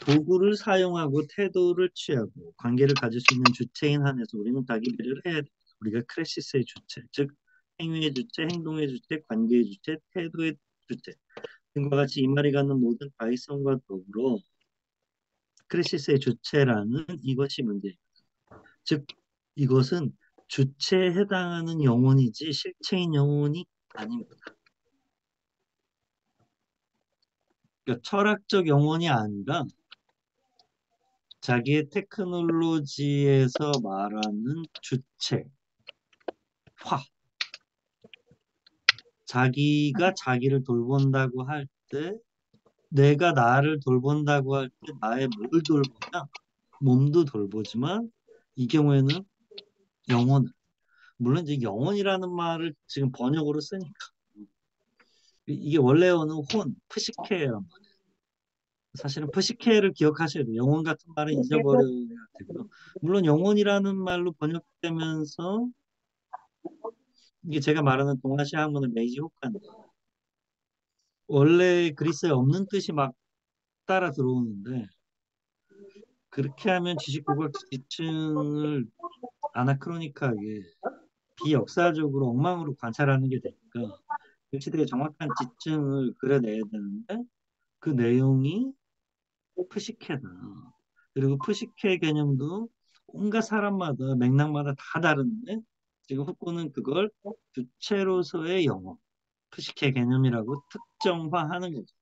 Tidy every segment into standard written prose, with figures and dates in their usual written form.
도구를 사용하고 태도를 취하고 관계를 가질 수 있는 주체인 한에서 우리는 자기 배려를 해야 돼. 우리가 크레시스의 주체, 즉 행위의 주체, 행동의 주체, 관계의 주체, 태도의 주체 등과 같이 이 말이 갖는 모든 다이성과 더불어 크레시스의 주체라는 이것이 문제입니다. 즉 이것은 주체에 해당하는 영혼이지 실체인 영혼이 아닙니다. 그러니까 철학적 영혼이 아니라 자기의 테크놀로지에서 말하는 주체화. 자기가 자기를 돌본다고 할 때, 내가 나를 돌본다고 할 때 나의 뭘 돌보냐? 몸도 돌보지만 이 경우에는 영혼. 물론 이제 영혼이라는 말을 지금 번역으로 쓰니까 이게 원래어는 푸시케란 말이에요. 사실은 푸시케를 기억하셔야 돼요. 영혼 같은 말은 잊어버려야 되고요. 물론 영혼이라는 말로 번역되면서 이게 제가 말하는 동아시아 학문의 메이지 효과인데 원래 그리스에 없는 뜻이 막 따라 들어오는데 그렇게 하면 지식국악 지층을 아나크로니크하게 비역사적으로 엉망으로 관찰하는 게 되니까 그 시대의 정확한 지층을 그려내야 되는데 그 내용이 푸시케다. 그리고 푸시케 개념도 온갖 사람마다 맥락마다 다 다른데 지금 후쿠는 그걸 주체로서의 영어 푸시케 개념이라고 특정화하는 거죠.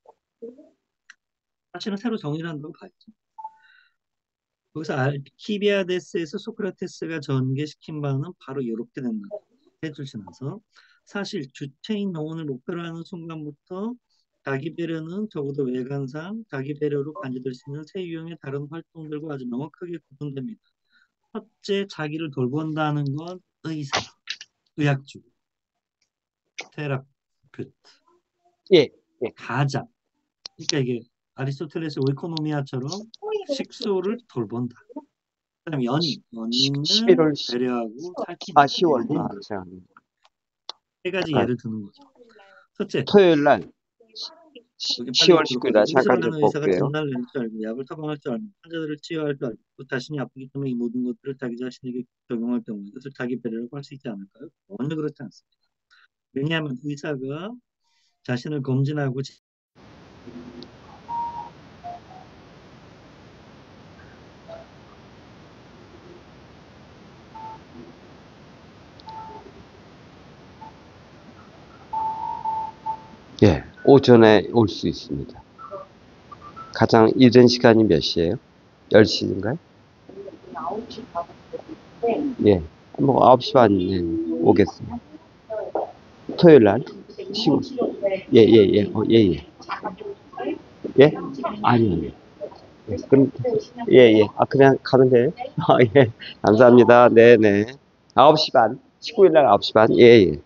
사실은 새로 정의를 한다고 봐야죠. 거기서 알키비아데스에서 소크라테스가 전개시킨 바는 바로 이렇게 된다. 해주시면서 사실 주체인 영혼을 목표로 하는 순간부터 자기 배려는 적어도 외관상 자기 배려로 간주될 수 있는 세 유형의 다른 활동들과 아주 명확하게 구분됩니다. 첫째, 자기를 돌본다는 건 의사, 의학주, 테라피트, 예, 예. 가장. 그러니까 이게 아리스토텔레스의 오이코노미아처럼 식소를 돌본다. 그다음에 연인을 11월 배려하고 살핀다. 10월 돌본다. 세 가지 잠깐 예를 드는 거죠. 첫째, 토요일 날 여기 빨리 10월 읽도록 19일 하죠. 날 잠깐 의사를 좀 하는 의사가 볼게요. 진단을 내릴 줄 알고 약을 처방할 줄 알고 환자들을 치유할 줄 알고 또 자신이 아프기 때문에 이 모든 것들을 자기 자신에게 적용할 경우 이것을 자기 배려라고 할 수 있지 않을까요? 전혀 그렇지 않습니다. 왜냐하면 의사가 자신을 검진하고 예, 오전에 올 수 있습니다. 가장 이른 시간이 몇 시예요? 10시인가요? 예, 뭐 9시 반에 오겠습니다. 토요일 날? 예, 예, 예, 예, 예. 예? 아니요. 예, 그럼, 예, 예. 아, 그냥 가면 돼요? 아, 예. 감사합니다. 네네. 9시 반. 19일 날 9시 반. 예, 예.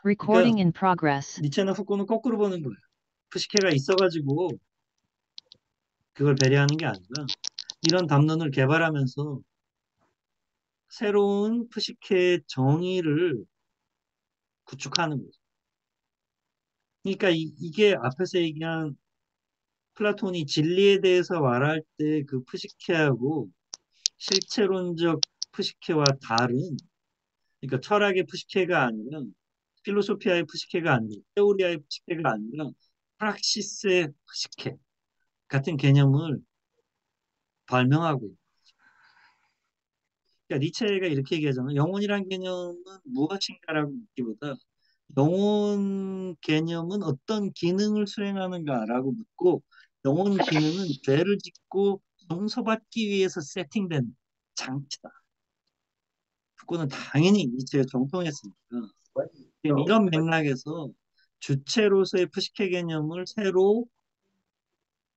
Recording in progress. 니체나 후쿠는 거꾸로 보는 거예요. 푸시케가 있어가지고 그걸 배려하는 게 아니라 이런 담론을 개발하면서 새로운 푸시케 정의를 구축하는 거죠. 그러니까 이게 앞에서 얘기한 플라톤이 진리에 대해서 말할 때 그 푸시케하고 실체론적 푸시케와 다른, 그러니까 철학의 푸시케가 아니라 필로소피아의 푸시케가 아니라 테오리아의 푸시케가 아니라 프락시스의 푸시케 같은 개념을 발명하고 있어요. 그러니까 니체가 이렇게 얘기하잖아요. 영혼이란 개념은 무엇인가라고 묻기보다 영혼 개념은 어떤 기능을 수행하는가라고 묻고, 영혼 기능은 죄를 짓고 용서받기 위해서 세팅된 장치다. 그거는 당연히 니체에 정통했으니까. 지금 이런 맥락에서 주체로서의 푸시케 개념을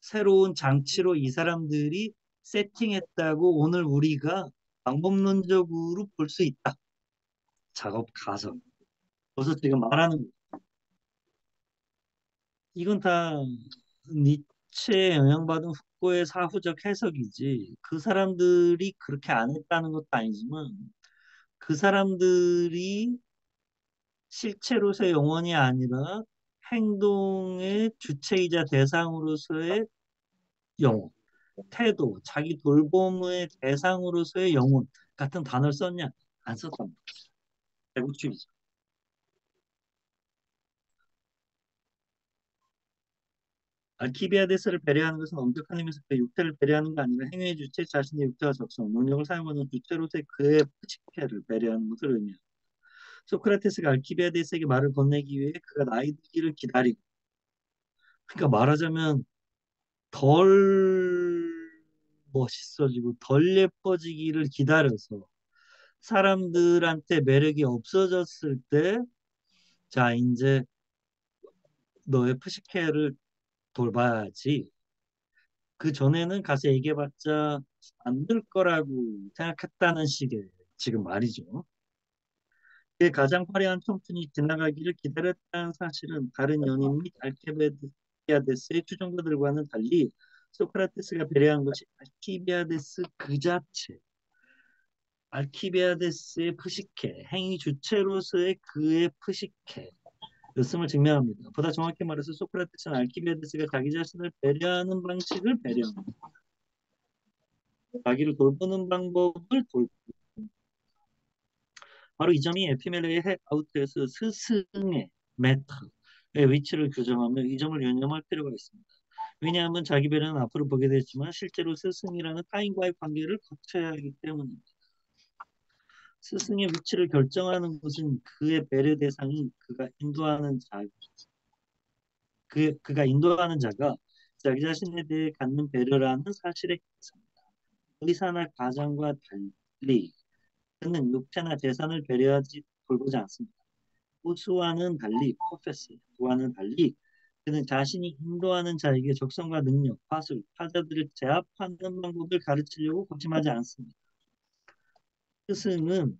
새로운 장치로 이 사람들이 세팅했다고 오늘 우리가 방법론적으로 볼 수 있다. 작업 가서. 그래서 지금 말하는 거. 이건 다 니체에 영향받은 후코의 사후적 해석이지. 그 사람들이 그렇게 안 했다는 것도 아니지만 그 사람들이 실체로서의 영혼이 아니라 행동의 주체이자 대상으로서의 영혼, 태도, 자기 돌봄의 대상으로서의 영혼 같은 단어를 썼냐? 안 썼단 말이야. 배국주의죠. 알키비아데스를 배려하는 것은 엄격한 의미에서 그 육체를 배려하는 게 아니라 행위의 주체 자신의 육체와 적성, 능력을 사용하는 주체로서의 그의 푸치케를 배려하는 것을 의미합니다. 소크라테스가 알키비아데스에게 말을 건네기 위해 그가 나이 들기를 기다리고, 그러니까 말하자면 덜 멋있어지고 덜 예뻐지기를 기다려서 사람들한테 매력이 없어졌을 때, 자, 이제 너의 푸시케를 돌봐야지. 그 전에는 가서 얘기해봤자 안 될 거라고 생각했다는 식의 지금 말이죠. 그의 가장 화려한 청춘이 지나가기를 기다렸다는 사실은 다른 연인 및 알키비아데스의 추종자들과는 달리 소크라테스가 배려한 것이 알키비아데스 그 자체, 알키비아데스의 푸시케, 행위 주체로서의 그의 푸시케 였음을 증명합니다. 보다 정확히 말해서 소크라테스는 알키비아데스가 자기 자신을 배려하는 방식을 배려합니다. 자기를 돌보는 방법을 바로 이 점이 에피멜레의 핵 아우트에서 스승의 메터의 위치를 규정하며 이 점을 유념할 필요가 있습니다. 왜냐하면 자기 배려는 앞으로 보게 되지만 실제로 스승이라는 타인과의 관계를 거쳐야 하기 때문입니다. 스승의 위치를 결정하는 것은 그의 배려 대상이 그가 인도하는 자가 자기 자신에 대해 갖는 배려라는 사실에 있습니다. 의사나 가장과 달리 그는 육체나 재산을 배려하지 돌보지 않습니다. 호수와는 달리 프로페스와는 달리 그는 자신이 인도하는 자에게 적성과 능력, 파술, 타자들을 제압하는 방법을 가르치려고 고심하지 않습니다. 스승은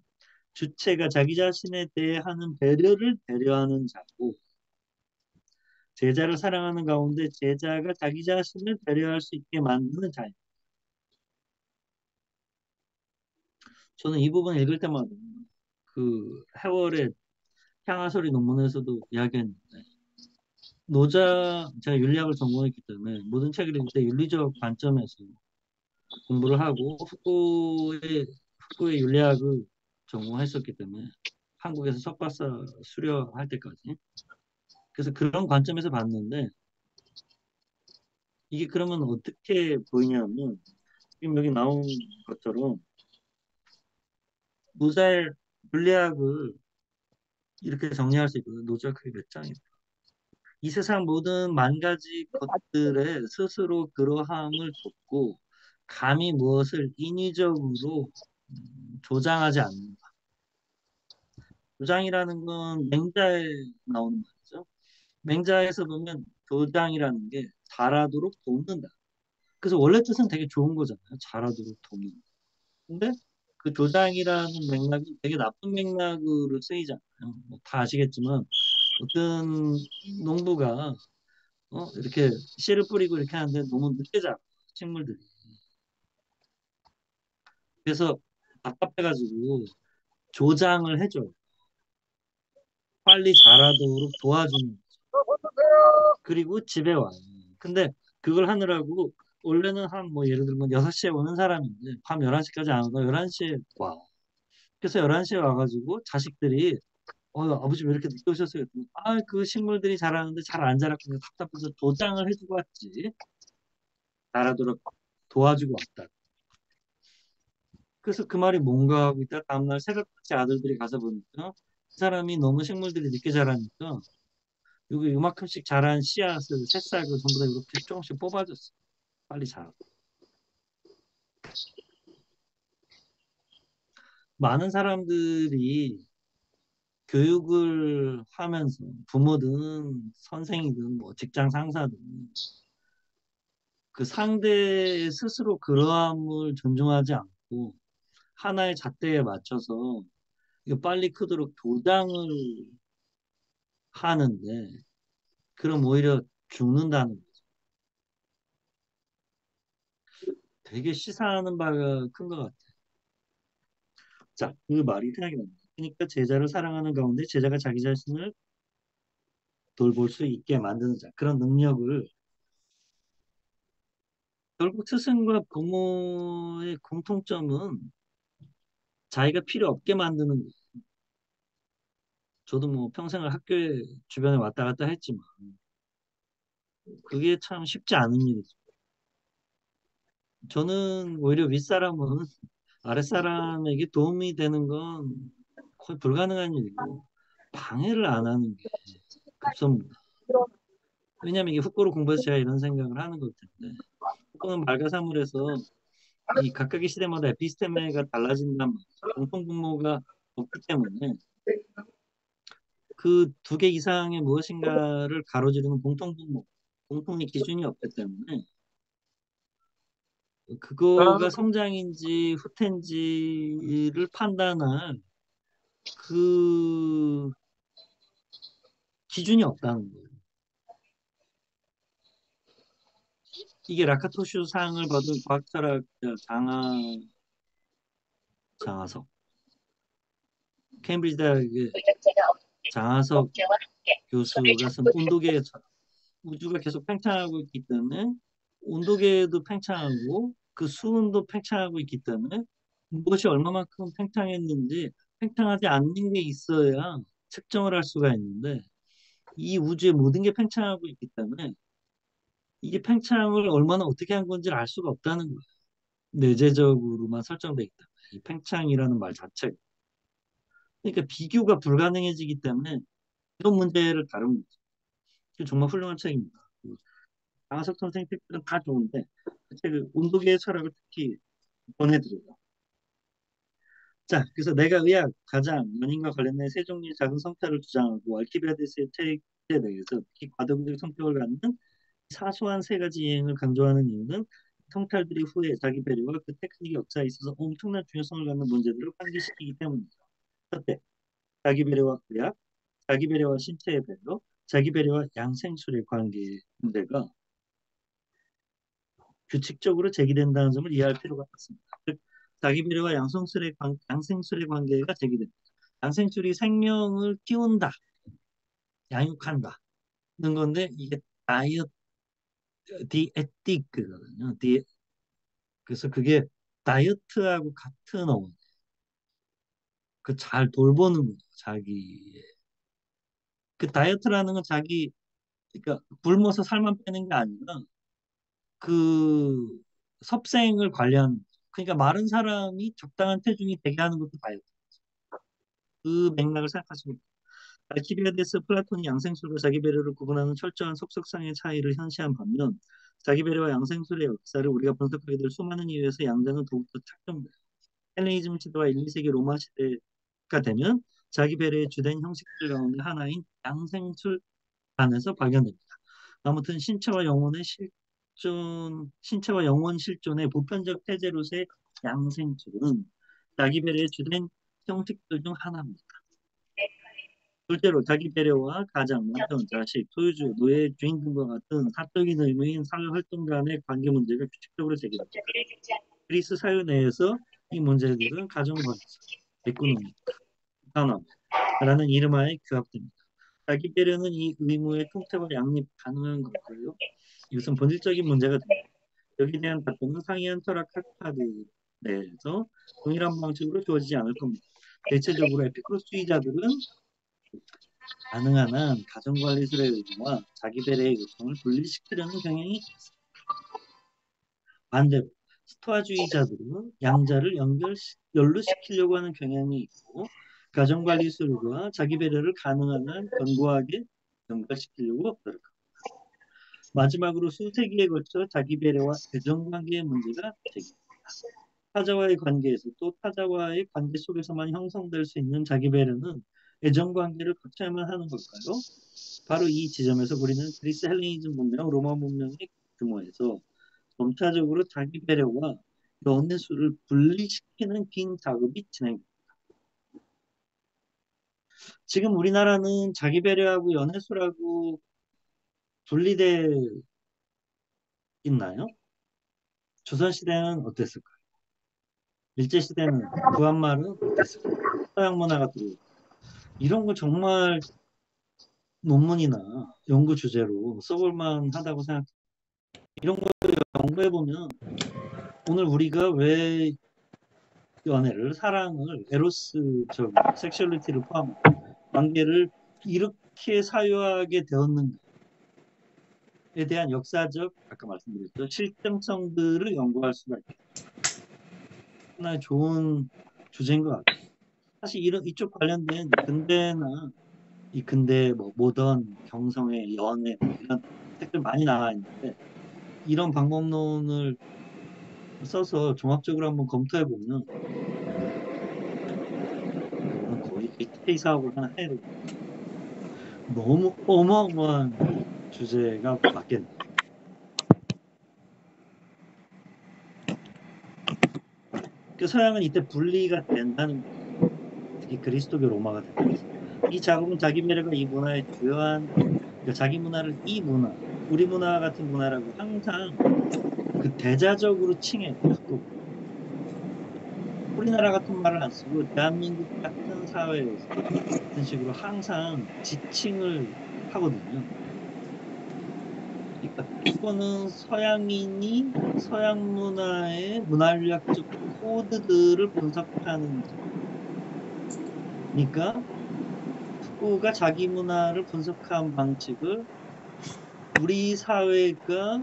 주체가 자기 자신에 대해 하는 배려를 배려하는 자고, 제자를 사랑하는 가운데 제자가 자기 자신을 배려할 수 있게 만드는 자입니다. 저는 이 부분 읽을 때마다 그 해월의 향하소리 논문에서도 이야기했는데, 제가 윤리학을 전공했기 때문에 모든 책을 읽을 때 윤리적 관점에서 공부를 하고 후쿠의 윤리학을 전공했었기 때문에 한국에서 석박사 수료할 때까지, 그래서 그런 관점에서 봤는데, 이게 그러면 어떻게 보이냐면 지금 여기 나온 것처럼 노잘 윤리학을 이렇게 정리할 수 있거든요. 노잘 크게 몇 장이다. 이 세상 모든 만 가지 것들에 스스로 그러함을 돕고 감히 무엇을 인위적으로 조장하지 않는다. 조장이라는 건 맹자에 나오는 말이죠. 맹자에서 보면 조장이라는 게 잘하도록 돕는다. 그래서 원래 뜻은 되게 좋은 거잖아요. 잘하도록 돕는다. 근데 그 조장이라는 맥락이 되게 나쁜 맥락으로 쓰이잖아요. 뭐다 아시겠지만 어떤 농부가 이렇게 씨를 뿌리고 이렇게 하는데 너무 늦게 자라 식물들이. 그래서 답답해가지고 조장을 해줘요. 빨리 자라도록 도와주는 거죠. 그리고 집에 와요. 근데 그걸 하느라고 원래는 한 뭐 예를 들면 6시에 오는 사람인데 밤 11시까지 안 오고 11시에 와. 그래서 11시에 와가지고 자식들이 아버지 왜 이렇게 늦게 오셨어요? 그 식물들이 자라는데 잘 안 자랐고 답답해서 도장을 해주고 왔지. 자라도록 도와주고 왔다. 그래서 그 말이 뭔가 하고 있다 다음날 새벽같이 아들들이 가서 보니까 그 사람이 너무 식물들이 늦게 자라니까 여기 요만큼씩 자란 씨앗을 새싹을 전부 다 이렇게 조금씩 뽑아줬어. 빨리 자라. 많은 사람들이 교육을 하면서 부모든 선생이든 뭐 직장 상사든 그 상대 스스로 그러함을 존중하지 않고 하나의 잣대에 맞춰서 이거 빨리 크도록 도장을 하는데 그럼 오히려 죽는다는 거죠. 되게 시사하는 바가 큰 것 같아요. 자, 그 말이 생각이 납니다. 그러니까 제자를 사랑하는 가운데 제자가 자기 자신을 돌볼 수 있게 만드는 자. 그런 능력을 결국 스승과 부모의 공통점은 자기가 필요 없게 만드는 거예요. 저도 뭐 평생을 학교에 주변에 왔다 갔다 했지만 그게 참 쉽지 않은 일이죠. 저는 오히려 윗사람은 아랫사람에게 도움이 되는 건 거의 불가능한 일이고 방해를 안 하는 게 급선무다. 왜냐하면 이게 후꼬로 공부해서 제가 이런 생각을 하는 거기 때문에 후꼬는 말가사물에서 이 각각의 시대마다 에피스테메가 달라진단 말이죠. 공통분모가 없기 때문에 그 두 개 이상의 무엇인가를 가로지르는 공통분모, 공통의 기준이 없기 때문에 그거가 성장인지 후퇴인지를 판단할 그 기준이 없다는 거예요. 이게 라카토슈 상을 받은 과학철학자 장하석, 케임브리지 대학의 장하석 교수가 쓴 온도계의 철학. 우주가 계속 팽창하고 있기 때문에 온도계도 팽창하고 그 수온도 팽창하고 있기 때문에 무엇이 얼마만큼 팽창했는지 팽창하지 않는 게 있어야 측정을 할 수가 있는데 이 우주의 모든 게 팽창하고 있기 때문에 이게 팽창을 얼마나 어떻게 한 건지를 알 수가 없다는 거예요. 내재적으로만 설정돼 있다. 이 팽창이라는 말 자체가. 그러니까 비교가 불가능해지기 때문에 이런 문제를 다룬 거죠. 이게 정말 훌륭한 책입니다. 강하석 선생 책들은 다 좋은데 그 책을 온도계의 철학을 특히 권해드려요. 자, 그래서 내가 의학, 가장, 연인과 관련된 세 종류의 작은 성찰을 주장하고 알키비아데스의 책에 대해서 특히 과도기적 성격을 갖는 사소한 세 가지 이행을 강조하는 이유는 성찰들이 후에 자기 배려와 그 테크닉의 역사에 있어서 엄청난 중요성을 갖는 문제들을 환기시키기 때문이죠. 첫째, 자기 배려와 의학, 자기 배려와 신체의 배려, 자기 배려와 양생술의 관계 문제가 규칙적으로 제기된다는 점을 이해할 필요가 있습니다. 즉, 자기 배려와 양생술의 관계가 제기됩니다. 양생술이 생명을 키운다, 양육한다는 건데 이게 다이어트 디에틱거든요. 그래서 그게 다이어트하고 같은 어원. 그 잘 돌보는 거죠. 자기 그 다이어트라는 건 자기 그러니까 굶어서 살만 빼는 게 아니라 그 섭생을 관리하는 거죠. 그러니까 마른 사람이 적당한 체중이 되게 하는 것도 다이어트. 그 맥락을 생각하시면 알키비아데스 플라톤이 양생술과 자기 배려를 구분하는 철저한 속성상의 차이를 현시한 반면 자기 배려와 양생술의 역사를 우리가 분석하게 될 수많은 이유에서 양자는 더욱더 착정돼요. 헬레니즘 시대와 1, 2세기 로마 시대가 되면 자기 배려의 주된 형식들 가운데 하나인 양생술 안에서 발견됩니다. 아무튼 신체와 영혼 실존의 보편적 태제로서의 양생술은 자기 배려의 주된 형식들 중 하나입니다. 둘째로 자기 배려와 가장, 남편, 자식, 소유주, 노예, 주인 등과 같은 사적인 의무인 사회 활동 간의 관계 문제가 규칙적으로 제기됩니다. 그리스 사회 내에서 이 문제들은 가정 번식, 에코노미, 산업라는 이름하에 규합됩니다. 자기 배려는 이 의무의 통째로 양립 가능한 걸까요? 이것은 본질적인 문제가 됩니다. 여기에 대한 답변은 상이한 철학 카타드 내에서 동일한 방식으로 주어지지 않을 겁니다. 대체적으로 에피쿠로스주의자들은 가능한 한 가정관리술의 의무와 자기 배려의 요청을 분리시키려는 경향이 있습니다. 반대로 스토아주의자들은 양자를 연루시키려고 하는 경향이 있고 가정관리술과 자기 배려를 가능한 한 견고하게 연결시키려고 노력합니다. 마지막으로 수세기에 걸쳐 자기 배려와 애정관계의 문제가 제기됩니다. 타자와의 관계에서 또 타자와의 관계 속에서만 형성될 수 있는 자기 배려는 애정관계를 거쳐야만 하는 걸까요? 바로 이 지점에서 우리는 그리스 헬레니즘 문명, 로마 문명의 규모에서 점차적으로 자기 배려와 연애수를 분리시키는 긴 작업이 진행됩니다. 지금 우리나라는 자기 배려하고 연애수라고 분리돼 있나요? 조선시대는 어땠을까요? 일제시대는 구한말은 어땠을까요? 서양 문화가 들어오고 이런 거 정말 논문이나 연구 주제로 써볼 만하다고 생각해요. 이런 걸 연구해 보면 오늘 우리가 왜 연애를, 사랑을, 에로스적 섹슈얼리티를 포함한 관계를 이렇게 사유하게 되었는가에 대한 역사적, 아까 말씀드렸죠, 실증성들을 연구할 수가 있겠다. 하나의 좋은 주제인 것 같아요. 사실 이쪽 관련된 근대나 이 근대 뭐 모던 경성의 연애 뭐 이런 책들 많이 나와 있는데 이런 방법론을 써서 종합적으로 한번 검토해 보면 이거는 거의 회사하고나 해야 되고 너무 어마어마한 주제가 맞겠네. 그 서양은 이때 분리가 된다는 거예요. 특히 그리스도교 로마가 되면서 이 작업은 자기 배려가 이 문화의 주요한 그러니까 자기 문화를 이 문화 우리 문화 같은 문화라고 항상 그 대자적으로 칭해요. 우리나라 같은 말을 안 쓰고 대한민국 같은 사회에서 같은 식으로 항상 지칭을 하거든요. 그러니까 이거는 서양인이 서양 문화의 문화유학적 코드들을 분석하는 그러니까 푸코가 자기 문화를 분석한 방식을 우리 사회가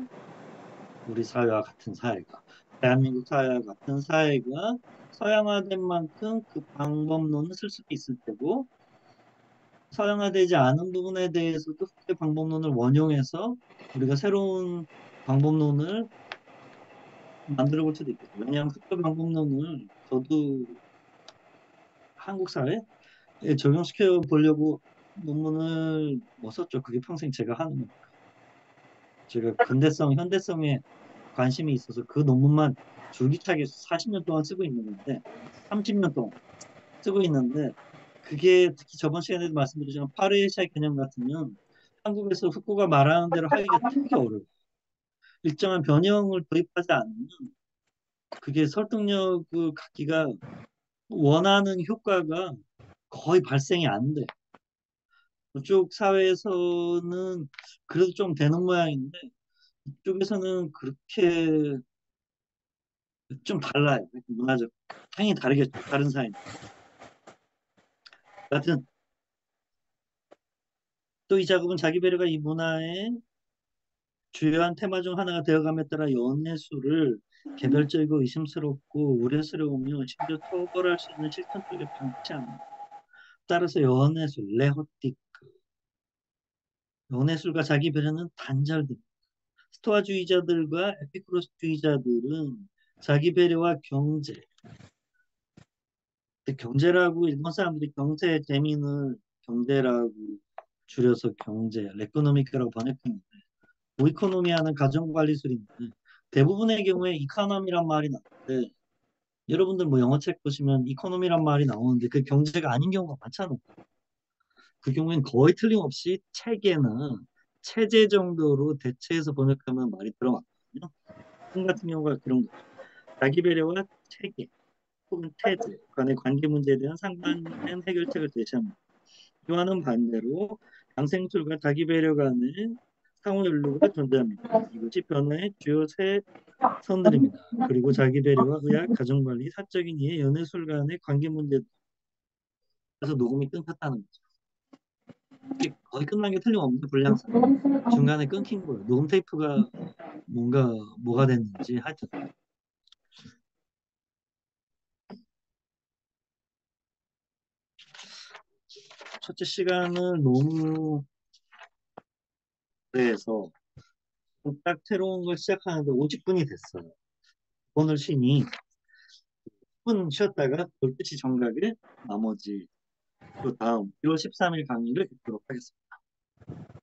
우리 사회와 같은 사회가 대한민국 사회와 같은 사회가 서양화된 만큼 그 방법론을 쓸 수도 있을 테고 서양화되지 않은 부분에 대해서도 흑대 방법론을 원용해서 우리가 새로운 방법론을 만들어 볼 수도 있겠죠. 왜냐하면 흑대 방법론을 저도 한국 사회에 적용시켜 보려고 논문을 뭐 썼죠. 그게 평생 제가 하는 거니까. 제가 근대성, 현대성에 관심이 있어서 그 논문만 줄기차게 40년 동안 쓰고 있는 건데 30년 동안 쓰고 있는데 그게 특히 저번 시간에도 말씀드렸지만 파르에시아 개념 같으면 한국에서 흑고가 말하는 대로 하기가 되게 어려워요. 일정한 변형을 도입하지 않으면 그게 설득력을 갖기가 원하는 효과가 거의 발생이 안 돼. 그쪽 사회에서는 그래도 좀 되는 모양인데 이쪽에서는 그렇게 좀 달라요. 문화적 당연히 다르겠죠. 다른 사회. 하여튼 또 이 작업은 자기 배려가 이 문화의 주요한 테마 중 하나가 되어감에 따라 연애수를 개별적이고 의심스럽고 우려스러우며 심지어 처벌할 수 있는 실천 쪽에 방치 않는다. 따라서 연애술, 레호틱, 연애술과 자기 배려는 단절됩니다. 스토아주의자들과 에피쿠로스주의자들은 자기 배려와 경제, 경제라고 일본 사람들이 경제 재미는 경제라고 줄여서 경제, 레코노미크라고 번역했는데 오이코노미아는 가정관리술인데 대부분의 경우에 이코노미란 말이 나오는데 여러분들 뭐 영어책 보시면 이코노미란 말이 나오는데 그 경제가 아닌 경우가 많잖아요. 그 경우에는 거의 틀림없이 체계나 체제 정도로 대체해서 번역하면 말이 들어맞거든요. film 같은 경우가 그런 거죠. 자기 배려와 체계 혹은 태제 간의 관계 문제에 대한 상반된 해결책을 제시합니다. 이와는 반대로 양생술과 자기 배려 간의 상호 연루가 존재합니다. 이것이 변화의 주요 세 선들입니다. 그리고 자기 배려와 의학, 가정관리, 사적인 이해, 연애술 간의 관계 문제. 그래서 녹음이 끊겼다는 거죠. 이게 거의 끝난 게 틀림없는 불량사. 중간에 끊긴 거예요. 녹음 테이프가 뭐가 됐는지 하여튼. 첫째 시간을 너무 오래해서 딱 새로운 걸 시작하는데 50분이 됐어요. 오늘 쉬니 10분 쉬었다가 12시 정각에 나머지 또 다음 1월 13일 강의를 듣도록 하겠습니다.